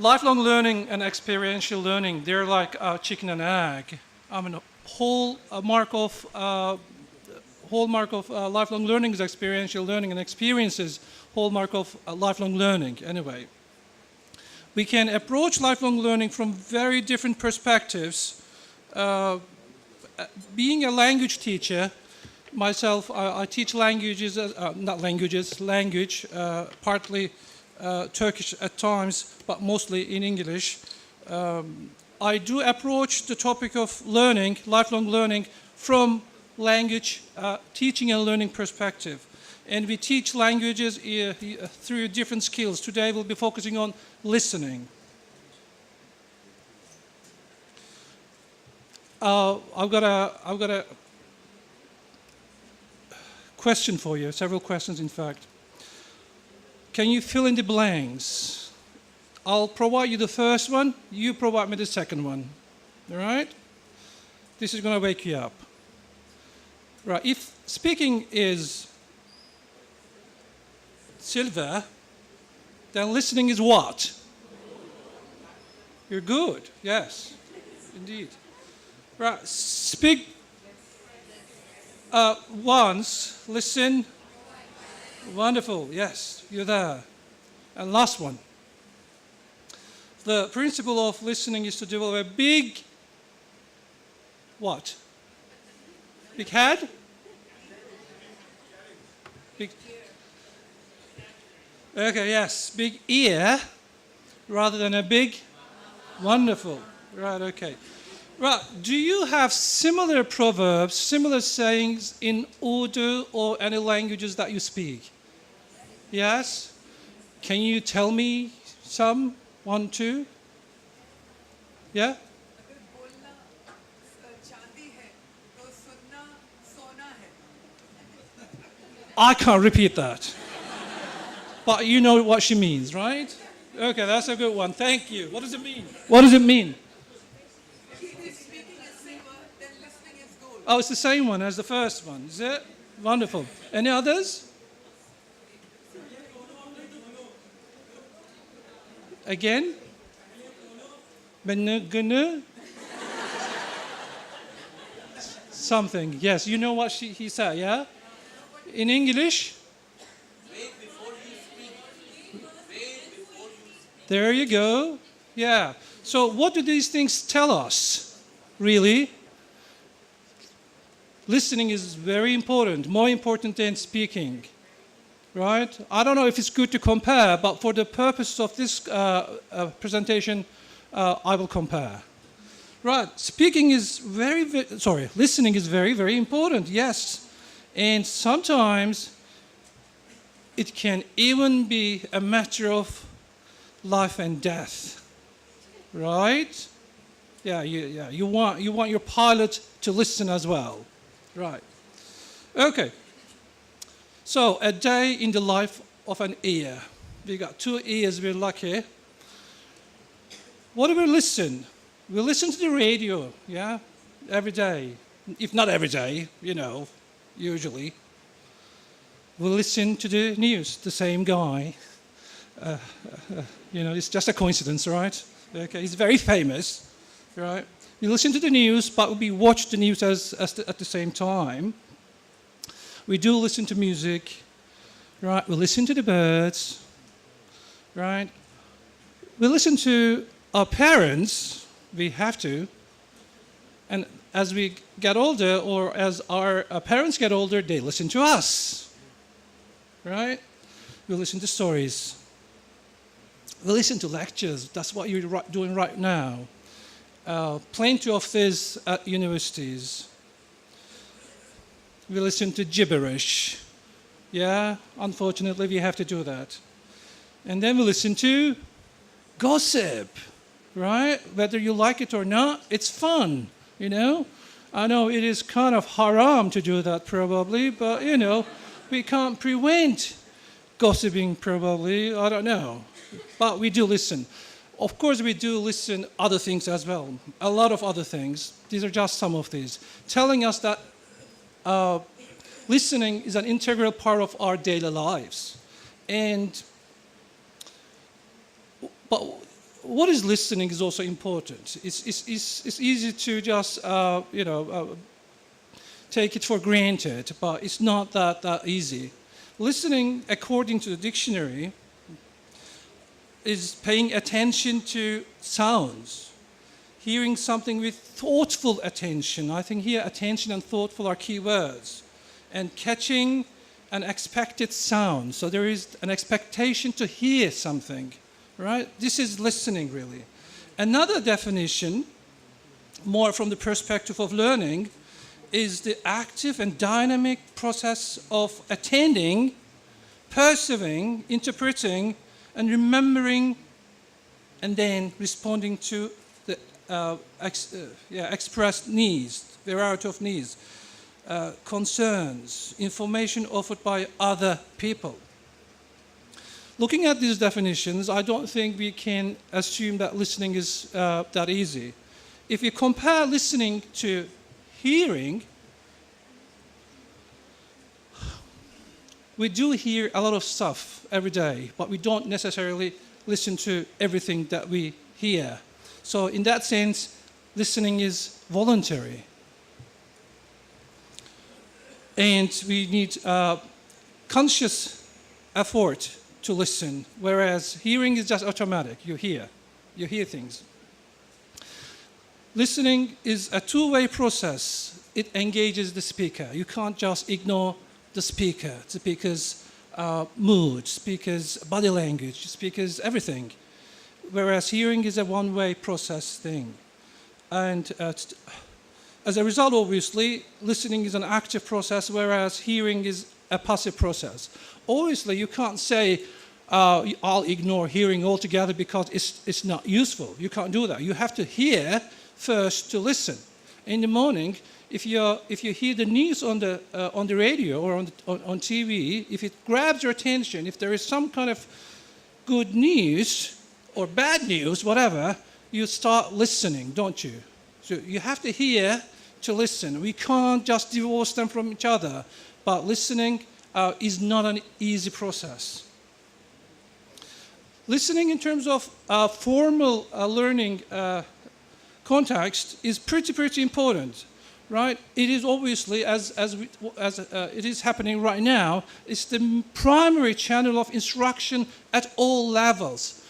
Lifelong learning and experiential learning, they're like chicken and egg. I mean, hallmark of lifelong learning is experiential learning, and experiences hallmark of lifelong learning. Anyway, we can approach lifelong learning from very different perspectives. Being a language teacher, myself, I teach languages, language, partly Turkish at times, but mostly in English. I do approach the topic of learning, lifelong learning, from language teaching and learning perspective. And we teach languages through different skills. Today we'll be focusing on listening. I've got a question for you, several questions in fact. Can you fill in the blanks? I'll provide you the first one, you provide me the second one. All right? This is going to wake you up. Right, if speaking is silver, then listening is what? You're good, yes, indeed. Right, speak once, listen. Wonderful, yes, you're there. And last one. The principle of listening is to develop a big, what? Big head? Big, okay, yes, big ear rather than a big, wonderful. Right, okay. Right, do you have similar proverbs, similar sayings in Urdu or any languages that you speak? Yes? Can you tell me some? One, two? Yeah? I can't repeat that. But you know what she means, right? Okay, that's a good one. Thank you. What does it mean? What does it mean? Oh, it's the same one as the first one, is it? Wonderful. Any others? Again? Something. Yes, you know what he said, yeah? In English? Wait before you speak. Wait before you speak. There you go. Yeah. So what do these things tell us, really? Listening is very important, more important than speaking, right? I don't know if it's good to compare, but for the purpose of this presentation, I will compare. Right, listening is very, very important, yes. And sometimes it can even be a matter of life and death, right? Yeah, you want your pilot to listen as well. Right. Okay. So, a day in the life of an ear. We got 2 ears, we're lucky. What do we listen? We listen to the radio, yeah, every day. If not every day, usually. We listen to the news, the same guy. It's just a coincidence, right? Okay, he's very famous, right? We listen to the news, but we watch the news at the same time. We do listen to music, right? We listen to the birds, right? We listen to our parents, we have to. And as we get older, or as our parents get older, they listen to us, right? We listen to stories. We listen to lectures. That's what you're doing right now. Plenty of this at universities. We listen to gibberish. Yeah, unfortunately, we have to do that. And then we listen to gossip, right? Whether you like it or not, it's fun, I know it is kind of haram to do that probably, but, we can't prevent gossiping probably, I don't know. But we do listen. Of course, we do listen other things as well, a lot of other things. These are just some of these, telling us that listening is an integral part of our daily lives. But what is listening is also important. It's easy to just, take it for granted, but it's not that easy. Listening, according to the dictionary, is paying attention to sounds, hearing something with thoughtful attention. I think here attention and thoughtful are key words. And catching an expected sound. So there is an expectation to hear something, right? This is listening, really. Another definition, more from the perspective of learning, is the active and dynamic process of attending, perceiving, interpreting, and remembering, and then responding to the expressed needs, variety of needs, concerns, information offered by other people. Looking at these definitions, I don't think we can assume that listening is that easy. If you compare listening to hearing, we do hear a lot of stuff every day, but we don't necessarily listen to everything that we hear. So in that sense, listening is voluntary. And we need conscious effort to listen, whereas hearing is just automatic. You hear things. Listening is a two-way process. It engages the speaker. You can't just ignore the speaker's mood, speaker's body language, speaker's everything. Whereas hearing is a one-way process thing. And as a result, obviously, listening is an active process, whereas hearing is a passive process. Obviously, you can't say, I'll ignore hearing altogether because it's not useful. You can't do that. You have to hear first to listen. In the morning, if you hear the news on the radio or on TV, if it grabs your attention, if there is some kind of good news or bad news, whatever, you start listening, don't you? So you have to hear to listen. We can't just divorce them from each other. But listening is not an easy process. Listening in terms of formal learning context is pretty important, right? It is obviously, as it is happening right now, it's the primary channel of instruction at all levels.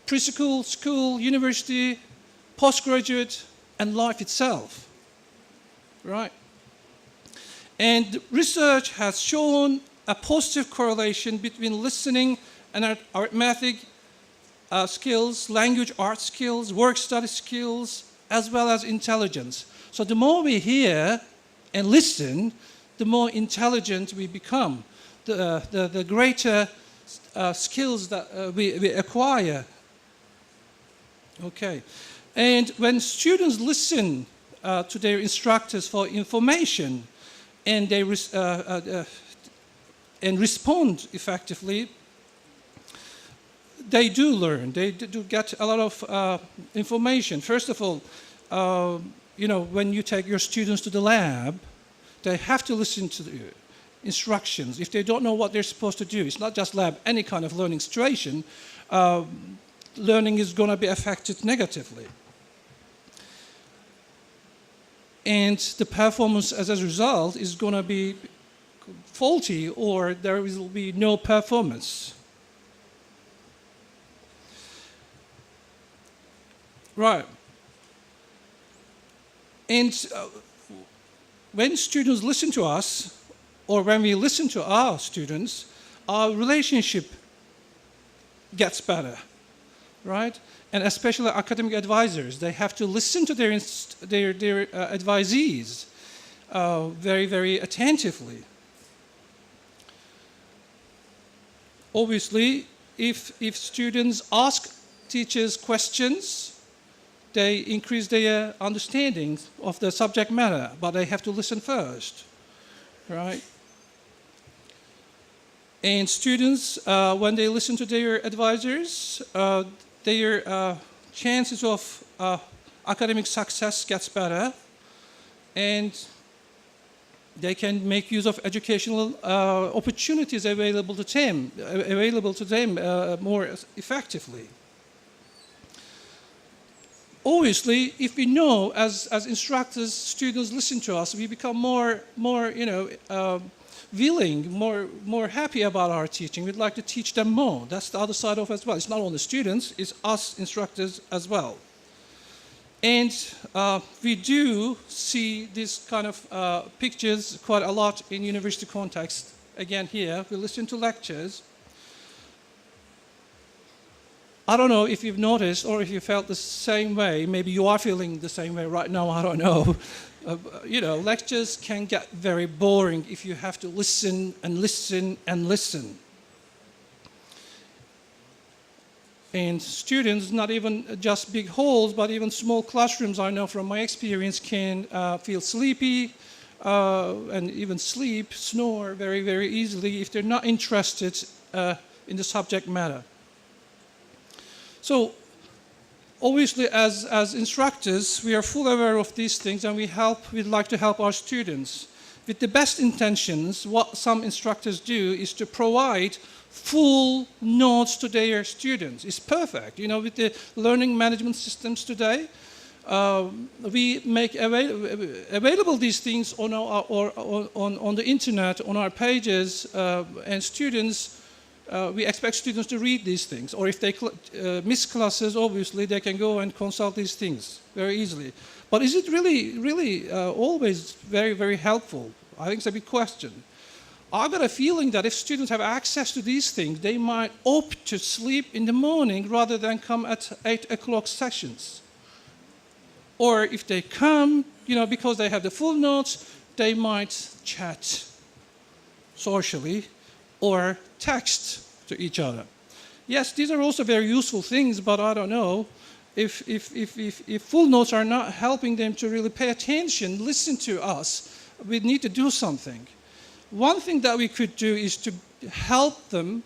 Preschool, school, university, postgraduate, and life itself, right? And research has shown a positive correlation between listening and arithmetic skills, language arts skills, work study skills, as well as intelligence. So the more we hear and listen, the more intelligent we become, the greater skills that we acquire. Okay. And when students listen to their instructors for information and they respond effectively, they do learn. They do get a lot of information. First of all, when you take your students to the lab, they have to listen to the instructions. If they don't know what they're supposed to do, it's not just lab, any kind of learning situation, learning is going to be affected negatively. And the performance as a result is going to be faulty, or there will be no performance. Right. And when students listen to us, or when we listen to our students, our relationship gets better, right? And especially academic advisors, they have to listen to their advisees very, very attentively. Obviously, if students ask teachers questions, they increase their understanding of the subject matter, but they have to listen first, right? And students, when they listen to their advisors, their chances of academic success gets better, and they can make use of educational opportunities available to them more effectively. Obviously, if we know, as instructors, students listen to us, we become more willing, more happy about our teaching. We'd like to teach them more. That's the other side of it as well. It's not only students, it's us instructors as well. And we do see this kind of pictures quite a lot in university context. Again, here, we listen to lectures. I don't know if you've noticed or if you felt the same way. Maybe you are feeling the same way right now, I don't know. Lectures can get very boring if you have to listen and listen and listen. And students, not even just big halls, but even small classrooms, I know from my experience, can feel sleepy and even snore very, very easily if they're not interested in the subject matter. So, obviously, as instructors, we are fully aware of these things, and we'd like to help our students. With the best intentions, what some instructors do is to provide full notes to their students. It's perfect. With the learning management systems today, we make available these things on the internet, on our pages, and students. We expect students to read these things, or if they miss classes, obviously they can go and consult these things very easily. But is it really always very, very helpful? I think it's a big question. I've got a feeling that if students have access to these things, they might opt to sleep in the morning rather than come at 8 o'clock sessions. Or if they come, because they have the full notes, they might chat socially or text to each other. Yes, these are also very useful things, but I don't know if full notes are not helping them to really pay attention, listen to us, we need to do something. One thing that we could do is to help them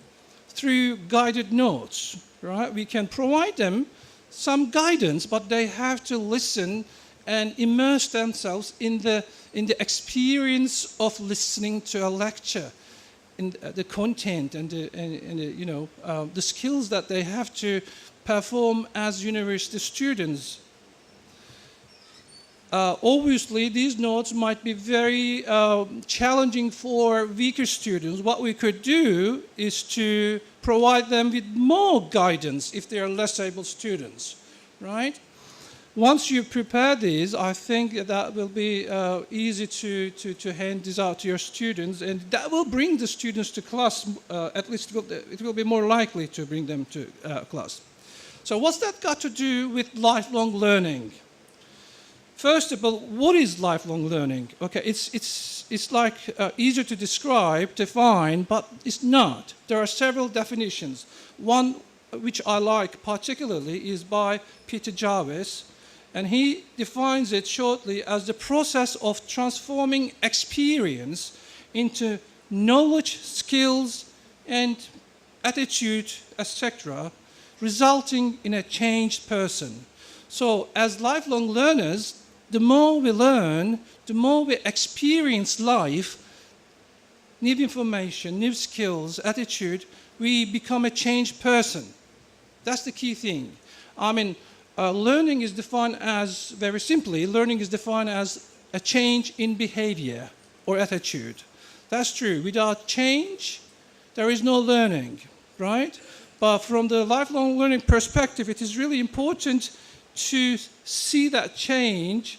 through guided notes, right? We can provide them some guidance, but they have to listen and immerse themselves in the experience of listening to a lecture, in the content and the skills that they have to perform as university students. Obviously, these notes might be very challenging for weaker students. What we could do is to provide them with more guidance if they are less able students, right? Once you prepare these, I think that will be easy to hand this out to your students, and that will bring the students to class, at least it will be more likely to bring them to class. So what's that got to do with lifelong learning? First of all, what is lifelong learning? Okay, it's like easier to describe, define, but it's not. There are several definitions. One which I like particularly is by Peter Jarvis, and he defines it shortly as the process of transforming experience into knowledge, skills, and attitude, etc., resulting in a changed person. So, as lifelong learners, the more we learn, the more we experience life, new information, new skills, attitude, we become a changed person. That's the key thing. I mean, learning is defined as, very simply, learning is defined as a change in behavior or attitude. That's true. Without change, there is no learning, right? But from the lifelong learning perspective, it is really important to see that change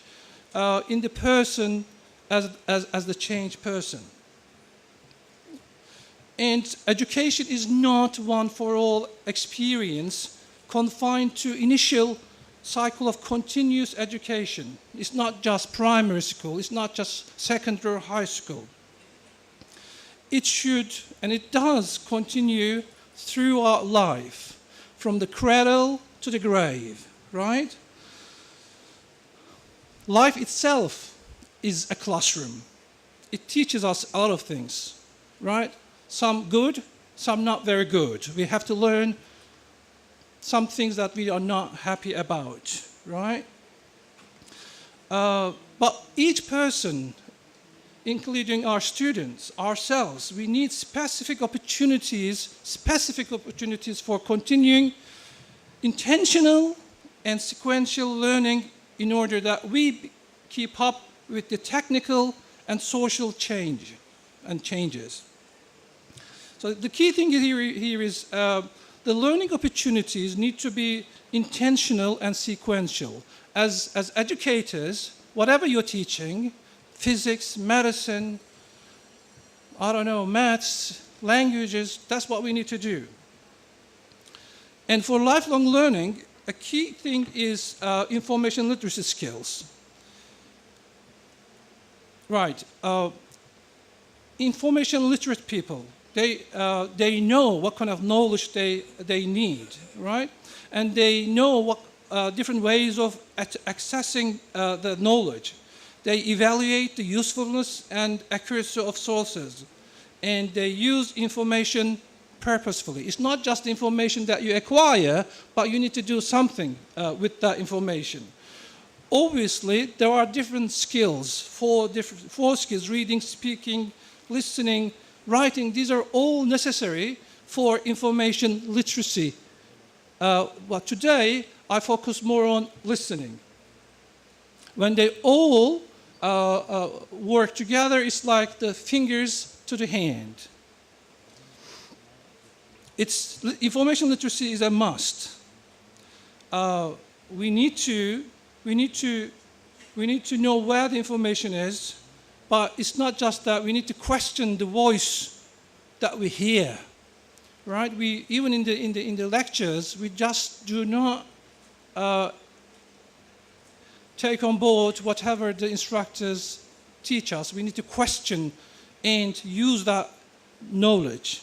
in the person as the changed person. And education is not one for all experience confined to initial cycle of continuous education. It's not just primary school, it's not just secondary or high school. It should, and it does, continue throughout life, from the cradle to the grave, right? Life itself is a classroom. It teaches us a lot of things, right? Some good, some not very good. We have to learn some things that we are not happy about, right? But each person, including our students, ourselves, we need specific opportunities for continuing intentional and sequential learning in order that we keep up with the technical and social changes. So the key thing here is the learning opportunities need to be intentional and sequential. As educators, whatever you're teaching, physics, medicine, I don't know, maths, languages, that's what we need to do. And for lifelong learning, a key thing is information literacy skills. Right. Information literate people, they know what kind of knowledge they need, right? And they know what different ways of accessing the knowledge. They evaluate the usefulness and accuracy of sources, and they use information purposefully. It's not just information that you acquire, but you need to do something with that information. Obviously, there are different skills, four skills: reading, speaking, listening, writing. These are all necessary for information literacy. But today, I focus more on listening. When they all work together, it's like the fingers to the hand. Information literacy is a must. We need to know where the information is, but it's not just that. We need to question the voice that we hear, right? Even in the lectures, we just do not take on board whatever the instructors teach us. We need to question and use that knowledge.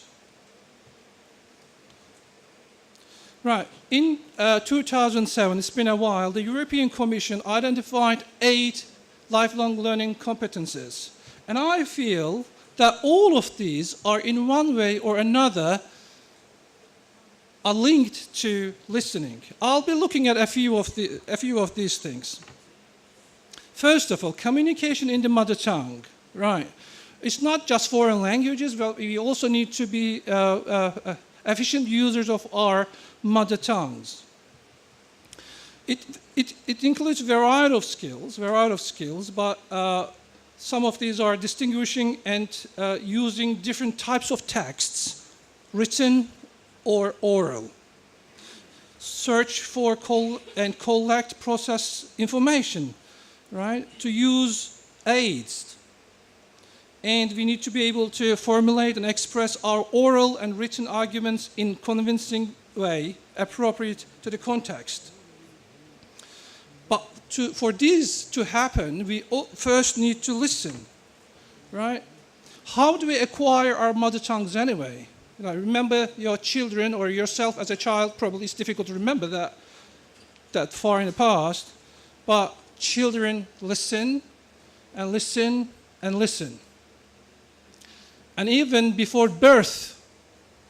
Right. In 2007, it's been a while, the European Commission identified 8 lifelong learning competences. And I feel that all of these are in one way or another are linked to listening. I'll be looking at a few of these things. First of all, communication in the mother tongue. Right. It's not just foreign languages, but we also need to be efficient users of our mother tongues. It includes a variety of skills, but some of these are distinguishing and using different types of texts, written or oral. Search for and collect, process information, right? To use aids. And we need to be able to formulate and express our oral and written arguments in convincing way appropriate to the context. But for this to happen, we first need to listen, right? How do we acquire our mother tongues anyway? Remember your children or yourself as a child, probably it's difficult to remember that far in the past, but children listen and listen and listen. And even before birth,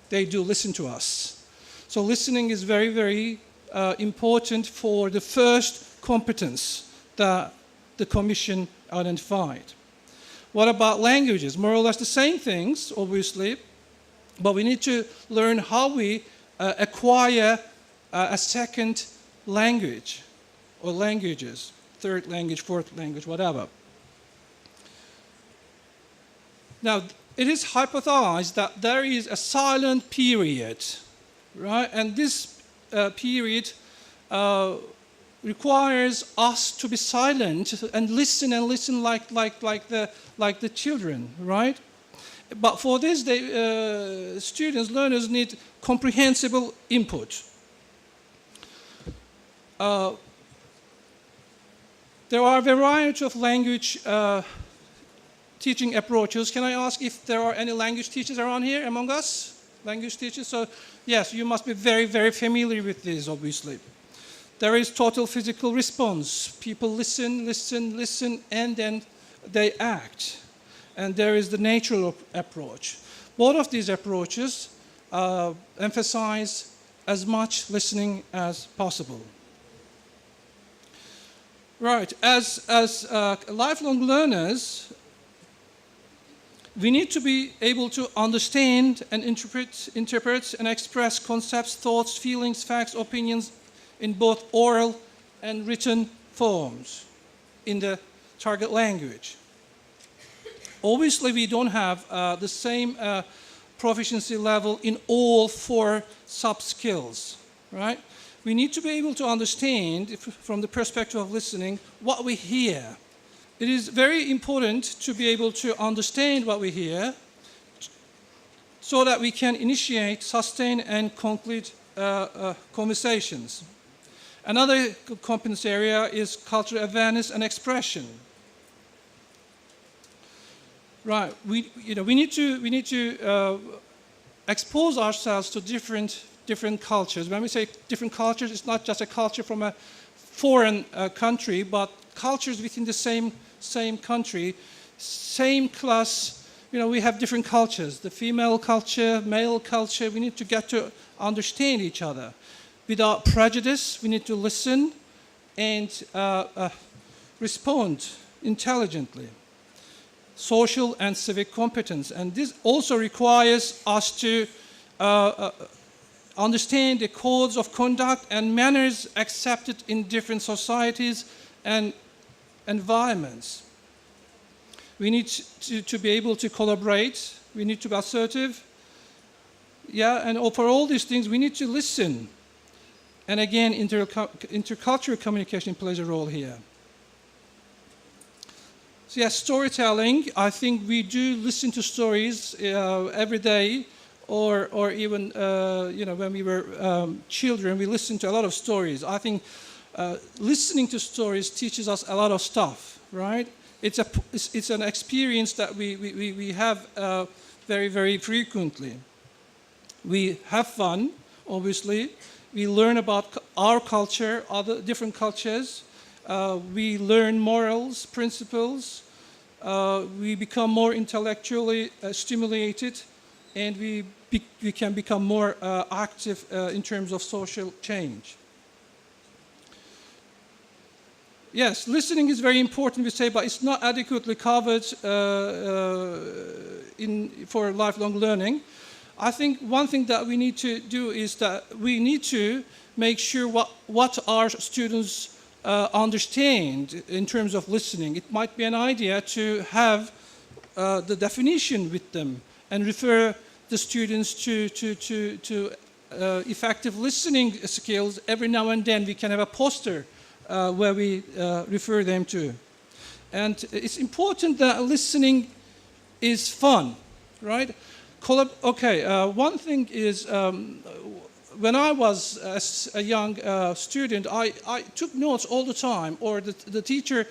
they do listen to us. So listening is very, very important for the first competence that the Commission identified. What about languages? More or less the same things, obviously, but we need to learn how we acquire a second language or languages, third language, fourth language, whatever. Now, it is hypothesized that there is a silent period, right? And this period requires us to be silent and listen like the children, right? But for this, students, learners need comprehensible input. There are a variety of language teaching approaches. Can I ask if there are any language teachers around here among us? Language teachers? So yes, you must be very, very familiar with this, obviously. There is total physical response. People listen, and then they act. And there is the natural approach. Both of these approaches emphasize as much listening as possible. Right, as lifelong learners, we need to be able to understand and interpret and express concepts, thoughts, feelings, facts, opinions in both oral and written forms in the target language. Obviously, we don't have the same proficiency level in all 4 sub-skills, right? We need to be able to understand, from the perspective of listening, what we hear. It is very important to be able to understand what we hear so that we can initiate, sustain, and conclude conversations. Another competence area is cultural awareness and expression. Right, we need to expose ourselves to different cultures. When we say different cultures, it's not just a culture from a foreign country, but cultures within the same country, same class. We have different cultures. The female culture, male culture. We need to get to understand each other. Without prejudice, we need to listen and respond intelligently. Social and civic competence. And this also requires us to understand the codes of conduct and manners accepted in different societies and environments. We need to be able to collaborate. We need to be assertive. Yeah, and for all these things, we need to listen. And again, intercultural communication plays a role here. So yes, storytelling. I think we do listen to stories every day, or even when we were children, we listened to a lot of stories. I think listening to stories teaches us a lot of stuff, right? It's an experience that we have very, very frequently. We have fun, obviously. We learn about our culture, other different cultures. We learn morals, principles. We become more intellectually stimulated, and we can become more active in terms of social change. Yes, listening is very important, we say, but it's not adequately covered for lifelong learning. I think one thing that we need to do is that we need to make sure what our students understand in terms of listening. It might be an idea to have the definition with them and refer the students to effective listening skills. Every now and then we can have a poster where we refer them to. And it's important that listening is fun, right? One thing is, when I was a young student, I took notes all the time, or the teacher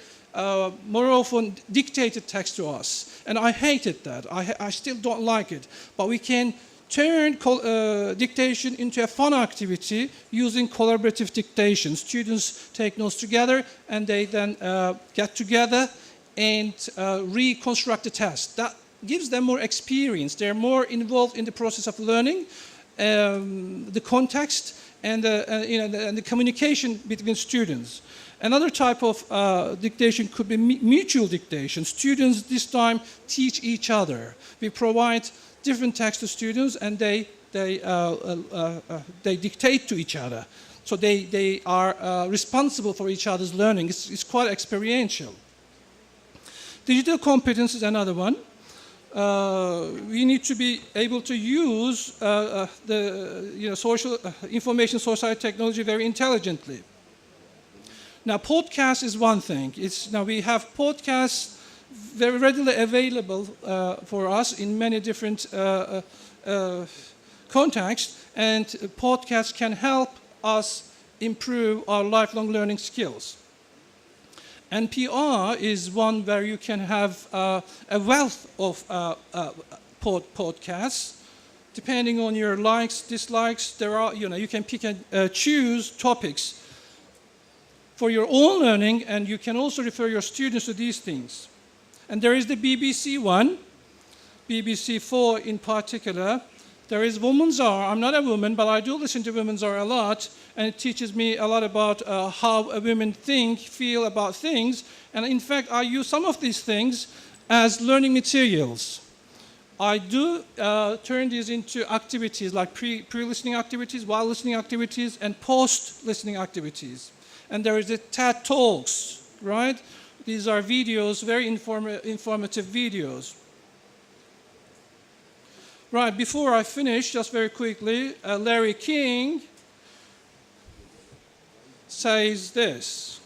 more often dictated text to us. And I hated that. I still don't like it. But we can turn dictation into a fun activity using collaborative dictation. Students take notes together, and they then get together and reconstruct the test. That gives them more experience. They're more involved in the process of learning, the context, and the communication between students. Another type of dictation could be mutual dictation. Students this time teach each other. We provide different texts to students, and they dictate to each other. So they are responsible for each other's learning. It's quite experiential. Digital competence is another one. We need to be able to use the social information society technology very intelligently. Now, podcast is one thing. Now we have podcasts very readily available for us in many different contexts, and podcasts can help us improve our lifelong learning skills. NPR is one where you can have a wealth of podcasts. Depending on your likes, dislikes, you can pick and choose topics for your own learning, and you can also refer your students to these things. And there is the BBC one, BBC 4 in particular. There is Women's Hour. I'm not a woman, but I do listen to Women's Hour a lot, and it teaches me a lot about how a women think, feel about things. And in fact, I use some of these things as learning materials. I do turn these into activities like pre-listening activities, while listening activities, and post-listening activities. And there is the TED Talks, right? These are videos, very informative videos. Right, before I finish, just very quickly, Larry King says this.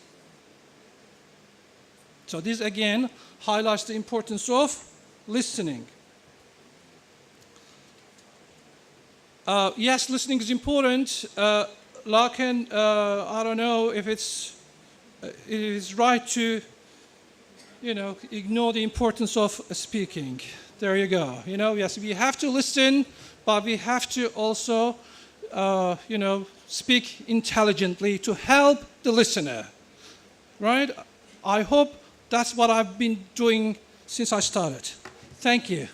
So this again highlights the importance of listening. Yes, listening is important. Lakin, I don't know if it is right to, ignore the importance of speaking. There you go. Yes, we have to listen, but we have to also, speak intelligently to help the listener, right? I hope that's what I've been doing since I started. Thank you.